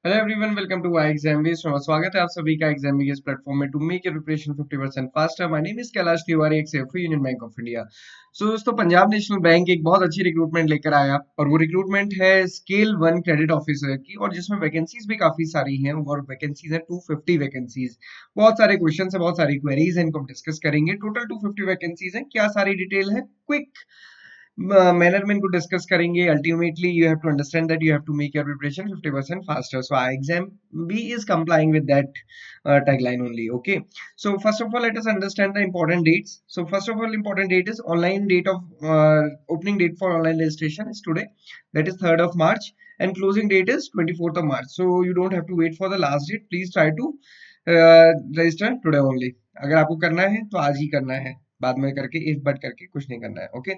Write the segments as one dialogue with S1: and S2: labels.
S1: Hello everyone, welcome to I exam base. स्वागत है आप सभी का एग्जाम बेस इस प्लेटफॉर्म में to make your preparation 50% faster. My name is Kailash Tiwari, एक safety union bank of India. So दोस्तों, पंजाब नेशनल बैंक एक बहुत अच्छी रिक्रूटमेंट लेकर आया और वो रिक्रूटमेंट है स्केल 1 क्रेडिट ऑफिसर की, और जिसमें वैकेंसीज भी काफी सारी हैं और वैकेंसीज है 250 वैकेंसीज। बहुत सारे क्वेश्चन है, बहुत सारी क्वेरीज है, इनको हम डिस्कस करेंगे। टोटल 250 वैकेंसीज है। क्या सारी डिटेल है, क्विक मैनर में इनको डिस्कस करेंगे। Ultimately you have to understand that you have to make your preparation 50% faster, so I exam be is complying with that tagline only. Okay, so first of all let us understand the important dates. So first of all, important date is online date of opening date for online registration is today, that is 3rd of March, and closing date is 24th of March. So you don't have to wait for the last date. Please try to register today only. अगर आपको करना है तो आज ही करना है, बाद में करके इफ बट करके कुछ नहीं करना है। Okay,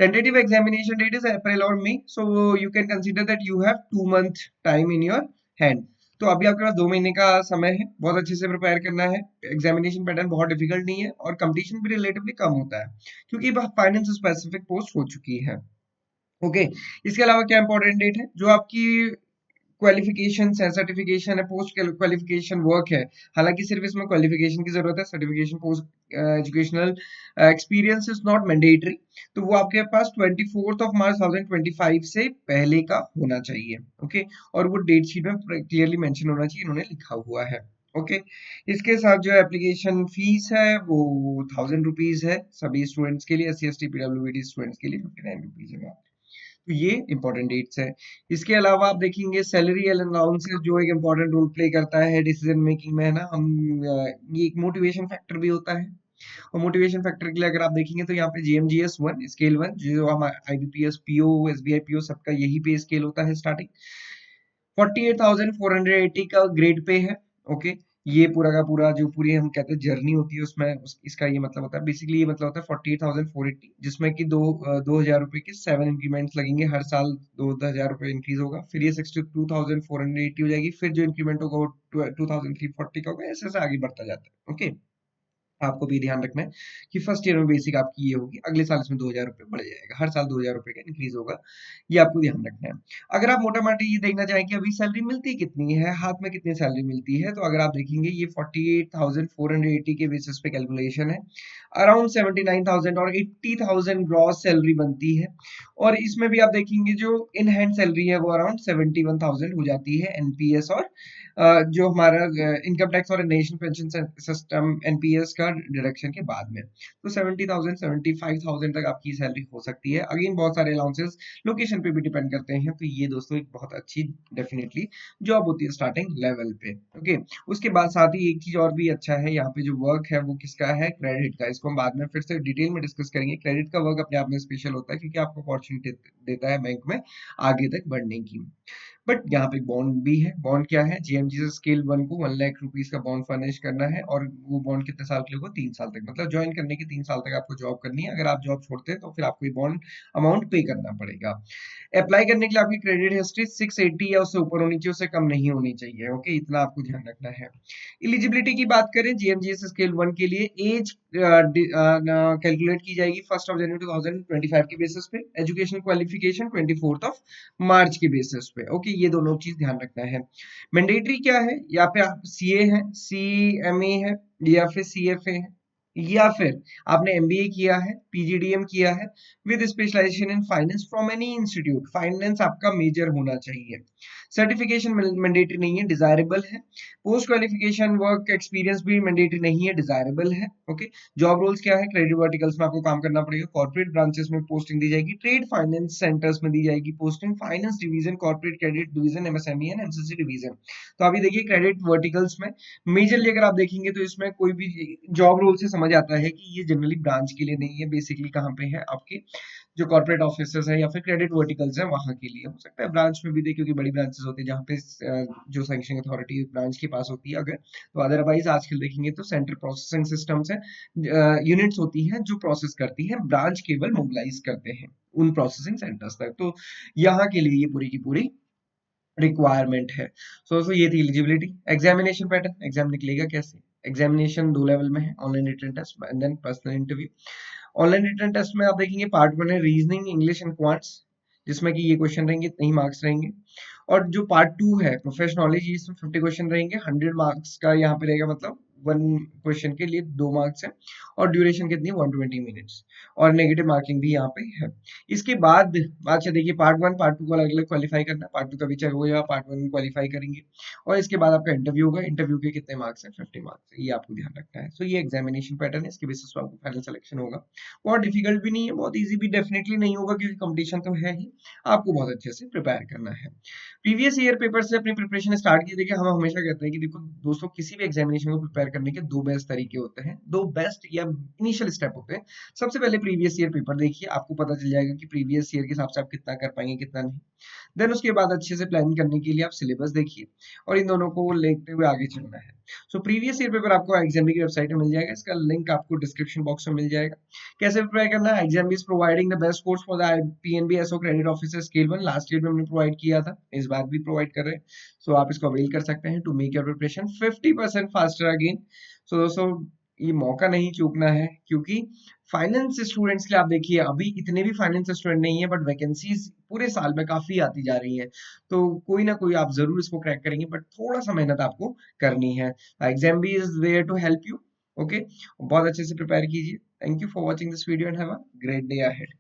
S1: tentative examination date is April or May, so you can consider that you have 2 month time in your hand. तो अभी आपके पास 2 महीने का समय है, बहुत अच्छे से प्रिपेयर करना है। एग्जामिनेशन पैटर्न बहुत डिफिकल्ट नहीं है और कंपटीशन भी रिलेटिवली कम होता है क्योंकि फाइनेंस स्पेसिफिक पोस्ट हो चुकी है। ओके, इसके अलावा क्या इंपॉर्टेंट डेट है, जो आपकी क्वालिफिकेशन है, सर्टिफिकेशन है, पोस्ट क्वालिफिकेशन वर्क है। हालांकि सिर्फ इसमें क्वालिफिकेशन की जरूरत है, certification post educational experience is not mandatory. तो वो आपके पास 24 मार्च 2025 से पहले का होना चाहिए। ओके, और वो डेट शीट में क्लियरली मेंशन होना चाहिए, इन्होंने लिखा हुआ है। ओके, इसके साथ जो एप्लीकेशन फीस है वो 1000 रुपीज है सभी स्टूडेंट्स के लिए। SC ST PWBD स्टूडेंट्स के लिए 59 रुपीज है। तो ये इंपॉर्टेंट डेट्स है। इसके अलावा आप देखेंगे सैलरी एंड अलाउंसेस जो एक इंपॉर्टेंट रोल प्ले करता है डिसीजन मेकिंग में, है ना। ये एक मोटिवेशन फैक्टर भी होता है, और मोटिवेशन फैक्टर के लिए अगर आप देखेंगे तो यहाँ पे GMGS 1 स्केल 1, जो हम IBPS PO SBI PO सबका यही पे स्केल होता है। स्टार्टिंग 48,480 का ग्रेड पे है। ओके, ये पूरा का पूरा जो पूरी हम कहते हैं जर्नी होती है उसमें इसका ये मतलब होता है, बेसिकली ये मतलब होता है 48,480, जिसमें कि 2,000 रुपए के 7 इंक्रीमेंट्स लगेंगे हर साल। 2,000 रुपए इंक्रीज होगा, फिर ये 62,480 हो जाएगी, फिर जो इंक्रीमेंट होगा वो 2,340 का होगा, ऐसे ऐसे आगे बढ़ता जाता है। ओके, आपको भी ध्यान रखना है कि फर्स्ट ईयर में बेसिक आपकी ये होगी, अगले साल इसमें 2,000 रुपए बढ़ जाएगा, हर साल 2,000 रुपए का इंक्रीज होगा। ये आपको ध्यान रखना है। अगर आप मोटा मोटी ये देखना चाहें कि अभी सैलरी मिलती कितनी है, हाथ में कितनी सैलरी मिलती है, तो अगर आप देखेंगे ये 48,480 के बेसिस पे कैलकुलेशन है। अराउंड 79,000 और 80,000 ग्रॉस सैलरी बनती है। और इसमें भी आप देखेंगे जो इन हैंड सैलरी है वो अराउंड 71,000 हो जाती है। एनपीएस और जो हमारा इनकम टैक्स और नेशनल पेंशन सिस्टम एनपीएस का डिडक्शन के बाद में, तो 70,000 75,000 तक आपकी सैलरी हो सकती है। अगेन बहुत सारे अलाउंसेस लोकेशन पे भी डिपेंड करते हैं। तो ये दोस्तों एक बहुत अच्छी डेफिनेटली जॉब होती है स्टार्टिंग लेवल पे। ओके, उसके बाद साथ ही एक चीज और भी अच्छा है, यहाँ पे जो वर्क है वो किसका है, क्रेडिट का। इसको हम बाद में फिर से डिटेल में डिस्कस करेंगे। क्रेडिट का वर्क अपने आप में स्पेशल होता है क्योंकि आपको अपॉर्चुनिटी देता है बैंक में आगे तक बढ़ने की। बट यहाँ पे बॉन्ड भी है। बॉन्ड क्या है, जीएमजी से स्केल 1 को 1 लाख रुपीज का बॉन्ड फर्निश करना है, और वो बॉन्ड कितने साल के लिए होगा, 3 साल तक। मतलब ज्वाइन करने के 3 साल तक आपको जॉब करनी है। अगर आप जॉब छोड़ते हैं तो फिर आपको ये बॉन्ड अमाउंट पे करना पड़ेगा। अप्लाई करने के लिए आपकी क्रेडिट हिस्ट्री 680 या उससे ऊपर होनी चाहिए, उससे कम नहीं होनी चाहिए। ओके, इतना आपको ध्यान रखना है। एलिजिबिलिटी की बात करें जीएमजीएस स्केल 1 के लिए, एज कैलकुलेट की जाएगी 1 जनवरी 2025 के बेसिस पे। एजुकेशन क्वालिफिकेशन 24 मार्च के बेसिस पे। ओके, ये दोनों चीज ध्यान रखना है। मैंडेटरी क्या है, यहाँ पे आप सीए है, CMA है, या फिर CFA है, या फिर आपने MBA किया है, PGDM किया है with specialisation in finance from any institute. Finance आपका मेजर होना चाहिए। सर्टिफिकेशन मैंडेटरी नहीं है, डिजायरेबल है। पोस्ट क्वालिफिकेशन वर्क एक्सपीरियंस भी मैंडेटरी नहीं है, डिजायरेबल है। ओके, जॉब रोल्स क्या है, क्रेडिट वर्टिकल्स में आपको काम करना पड़ेगा, कॉर्पोरेट ब्रांचेस में पोस्टिंग दी जाएगी, ट्रेड फाइनेंस सेंटर्स में दी जाएगी posting, finance division, corporate credit division, MSME and MCC division. तो अभी देखिए क्रेडिट वर्टिकल्स में मेजरली अगर आप देखेंगे तो इसमें कोई भी जॉब रोल से समझ आता है कि ये जनरली ब्रांच के लिए नहीं है, बेसिकली कहाँ पे है, आपके जो कॉर्पोरेट ऑफिसर्स है या फिर क्रेडिट वर्टिकल्स है वहां के लिए। हो सकता है ब्रांच में भी दे, क्योंकि बड़ी ब्रांचेस होती है जहाँ पे जो सैंक्शनिंग अथॉरिटी ब्रांच के पास होती है अगर, तो अदरवाइज आजकल देखेंगे तो सेंट्रल प्रोसेसिंग सिस्टम्स है, यूनिट्स होती हैं जो प्रोसेस करती हैं, ब्रांच केवल मोबिलाइज करते हैं उन प्रोसेसिंग सेंटर्स तक। तो यहाँ के लिए ये पूरी की पूरी रिक्वायरमेंट है। सो ये थी एलिजिबिलिटी। एग्जामिनेशन पैटर्न, एग्जाम निकलेगा कैसे। एग्जामिनेशन 2 लेवल में है, online written test and then personal interview. Online written test में आप देखेंगे पार्ट 1 है रीजनिंग, इंग्लिश एंड क्वांट्स, जिसमें कि ये क्वेश्चन रहेंगे, इतने ही मार्क्स रहेंगे। और जो पार्ट 2 है प्रोफेशनल नॉलेज, इसमें 50 क्वेश्चन रहेंगे, 100 मार्क्स का यहाँ पे रहेगा, मतलब 1 क्वेश्चन के लिए 2 मार्क्स है, और ड्यूरेशन कितनी है 120 मिनट्स, और नेगेटिव मार्किंग भी यहाँ पे है। इसके बाद अच्छा देखिए, पार्ट 1 पार्ट 2 को अलग अलग क्वालिफाई करना है, पार्ट 2 का भी चेक हो जाएगा, पार्ट 1 में क्वालिफाई करेंगे, और इसके बाद आपका इंटरव्यू होगा, इंटरव्यू के कितने मार्क्स हैं 50 मार्क्स, ये आपको ध्यान रखना है। सो ये एग्जामिनेशन पैटर्न है, इसके बेसिस पर आपको फाइनल सिलेक्शन होगा। बहुत डिफिकल्ट भी नहीं है, बहुत ईजी भी डेफिनेटली नहीं होगा, क्योंकि कंपटीशन तो है ही, आपको बहुत अच्छे से प्रिपेयर करना है। प्रीवियस ईयर पेपर से अपनी प्रिपरेशन स्टार्ट की। देखिए, हम हमेशा कहते हैं कि देखो दोस्तों, किसी भी एग्जामिनेशन को प्रिपेयर करने के दो बेस्ट तरीके होते हैं, दो बेस्ट या इनिशियल स्टेप होते हैं। सबसे पहले प्रीवियस ईयर पेपर देखिए, आपको पता चल जाएगा कि प्रीवियस ईयर के हिसाब से आप कितना कर पाएंगे कितना नहीं। देन उसके बाद अच्छे से प्लानिंग करने के लिए आप सिलेबस देखिए, और इन दोनों को लेते हुए आगे चलना है। सो प्रीवियस ईयर पेपर आपको एग्जाम की वेबसाइट में मिल जाएगा, इसका लिंक आपको डिस्क्रिप्शन बॉक्स में मिल जाएगा। कैसे प्रिपेयर करना है? Exam is providing the best course for the PNB SO credit officer scale 1। Last year में हमने प्रोवाइड किया था, इस बार भी प्रोवाइड कर रहे हैं। सो आप इसको अवेल कर सकते हैं to make your preparation 50% faster again. So दोस्तों, ये मौका नहीं चूकना है, क्योंकि फाइनेंस स्टूडेंट्स के लिए आप देखिए, अभी इतने भी फाइनेंस स्टूडेंट नहीं है, बट वैकेंसीज पूरे साल में काफी आती जा रही है। तो कोई ना कोई आप जरूर इसको क्रैक करेंगे, बट थोड़ा सा मेहनत आपको करनी है। एग्जाम भी is there to help you. Okay, बहुत अच्छे से प्रिपेयर कीजिए। Thank you for watching this video and have a great day ahead.